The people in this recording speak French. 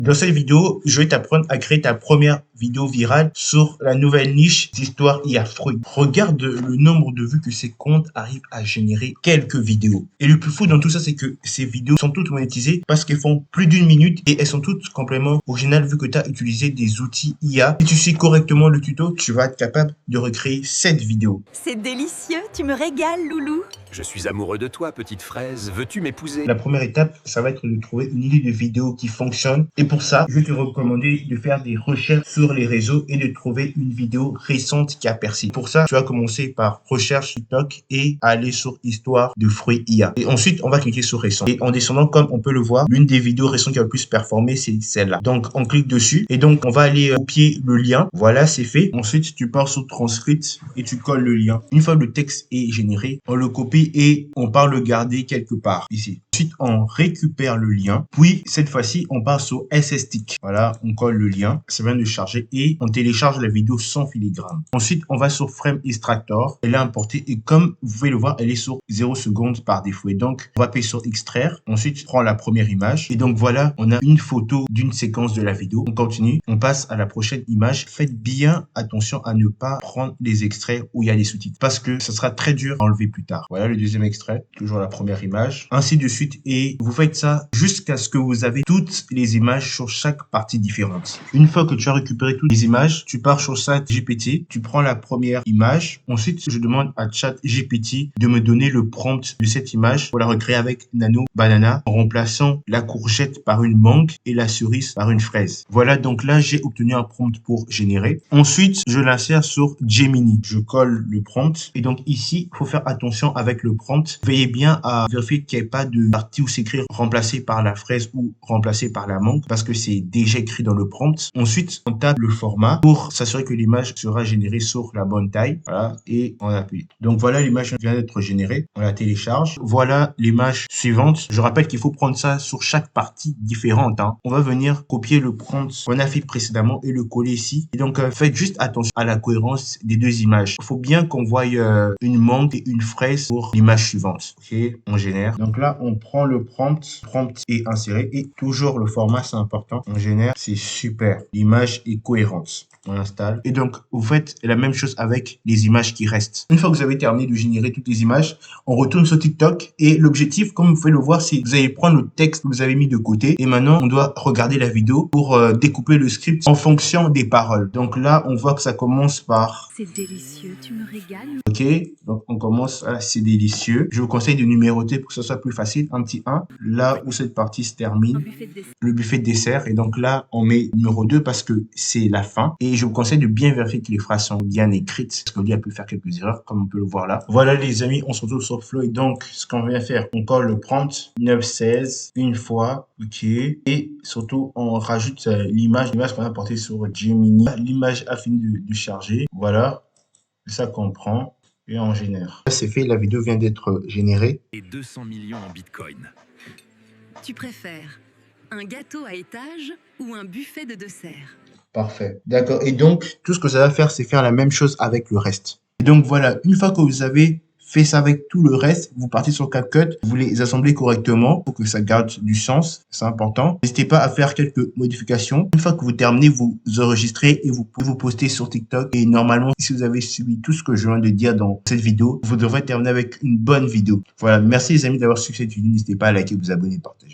Dans cette vidéo, je vais t'apprendre à créer ta première vidéo virale sur la nouvelle niche d'histoire IA fruit. Regarde le nombre de vues que ces comptes arrivent à générer quelques vidéos. Et le plus fou dans tout ça, c'est que ces vidéos sont toutes monétisées parce qu'elles font plus d'une minute et elles sont toutes complètement originales vu que tu as utilisé des outils IA. Si tu suis correctement le tuto, tu vas être capable de recréer cette vidéo. C'est délicieux, tu me régales, loulou. Je suis amoureux de toi, petite fraise. Veux-tu m'épouser? La première étape, ça va être de trouver une idée de vidéo qui fonctionne. Et pour ça, je vais te recommander de faire des recherches sur les réseaux et de trouver une vidéo récente qui a percé. Pour ça, tu vas commencer par recherche TikTok et aller sur histoire de fruits IA. Et ensuite, on va cliquer sur récent. Et en descendant, comme on peut le voir, l'une des vidéos récentes qui a le plus performé, c'est celle-là. Donc, on clique dessus et donc, on va aller copier le lien. Voilà, c'est fait. Ensuite, tu pars sur Transcript et tu colles le lien. Une fois que le texte est généré, on le copie et on part le garder quelque part ici. Ensuite, on récupère le lien. Puis, cette fois-ci, on part sur SSTick. Voilà, on colle le lien. Ça vient de charger et on télécharge la vidéo sans filigrane. Ensuite, on va sur Frame Extractor. Elle est importée et comme vous pouvez le voir, elle est sur 0 secondes par défaut. Et donc, on va appuyer sur Extraire. Ensuite, je prends la première image. Et donc, voilà, on a une photo d'une séquence de la vidéo. On continue. On passe à la prochaine image. Faites bien attention à ne pas prendre les extraits où il y a des sous-titres parce que ça sera très dur à enlever plus tard. Voilà le deuxième extrait. Toujours la première image. Ainsi de suite. Et vous faites ça jusqu'à ce que vous avez toutes les images sur chaque partie différente. Une fois que tu as récupéré toutes les images, tu pars sur ChatGPT, tu prends la première image. Ensuite, je demande à ChatGPT de me donner le prompt de cette image pour la recréer avec Nano Banana en remplaçant la courgette par une mangue et la cerise par une fraise. Voilà, donc là, j'ai obtenu un prompt pour générer. Ensuite, je l'insère sur Gemini. Je colle le prompt. Et donc ici, il faut faire attention avec le prompt. Veillez bien à vérifier qu'il n'y ait pas de partie où c'est écrit remplacé par la fraise ou remplacé par la mangue parce que c'est déjà écrit dans le prompt. Ensuite, on tape le format pour s'assurer que l'image sera générée sur la bonne taille. Voilà, et on appuie. Donc voilà, l'image vient d'être générée. On la télécharge. Voilà l'image suivante. Je rappelle qu'il faut prendre ça sur chaque partie différente. On va venir copier le prompt qu'on a fait précédemment et le coller ici. Et donc, faites juste attention à la cohérence des deux images. Il faut bien qu'on voie une mangue et une fraise pour l'image suivante. Ok, on génère. Donc là, on prend le prompt est inséré et toujours le format, c'est important. On génère, c'est super. L'image est cohérente. On installe. Et donc, vous faites la même chose avec les images qui restent. Une fois que vous avez terminé de générer toutes les images, on retourne sur TikTok et l'objectif, comme vous pouvez le voir, c'est que vous allez prendre le texte que vous avez mis de côté et maintenant, on doit regarder la vidéo pour découper le script en fonction des paroles. Donc là, on voit que ça commence par... C'est délicieux, tu me régales. Ok, donc on commence à c'est délicieux. Je vous conseille de numéroter pour que ce soit plus facile. Un petit 1, là où cette partie se termine, le buffet de dessert. Et donc là, on met numéro 2 parce que c'est la fin. Et je vous conseille de bien vérifier que les phrases sont bien écrites parce qu'on peut faire quelques erreurs comme on peut le voir là. Voilà les amis, on se retrouve sur Flow. Et donc, ce qu'on vient faire, on colle le prompt 916 une fois. Ok. Et surtout, on rajoute l'image qu'on a portée sur Gemini. L'image a fini de charger. Voilà. Ça qu'on prend et on génère. C'est fait, la vidéo vient d'être générée. Et 200 millions en Bitcoin. Tu préfères un gâteau à étage ou un buffet de dessert? Parfait. D'accord. Et donc, tout ce que ça va faire, c'est faire la même chose avec le reste. Et donc, voilà. Une fois que vous avez fait ça avec tout le reste, vous partez sur CapCut, vous les assemblez correctement pour que ça garde du sens. C'est important. N'hésitez pas à faire quelques modifications. Une fois que vous terminez, vous enregistrez et vous pouvez vous poster sur TikTok. Et normalement, si vous avez suivi tout ce que je viens de dire dans cette vidéo, vous devrez terminer avec une bonne vidéo. Voilà. Merci les amis d'avoir suivi cette vidéo. N'hésitez pas à liker, vous abonner, partager.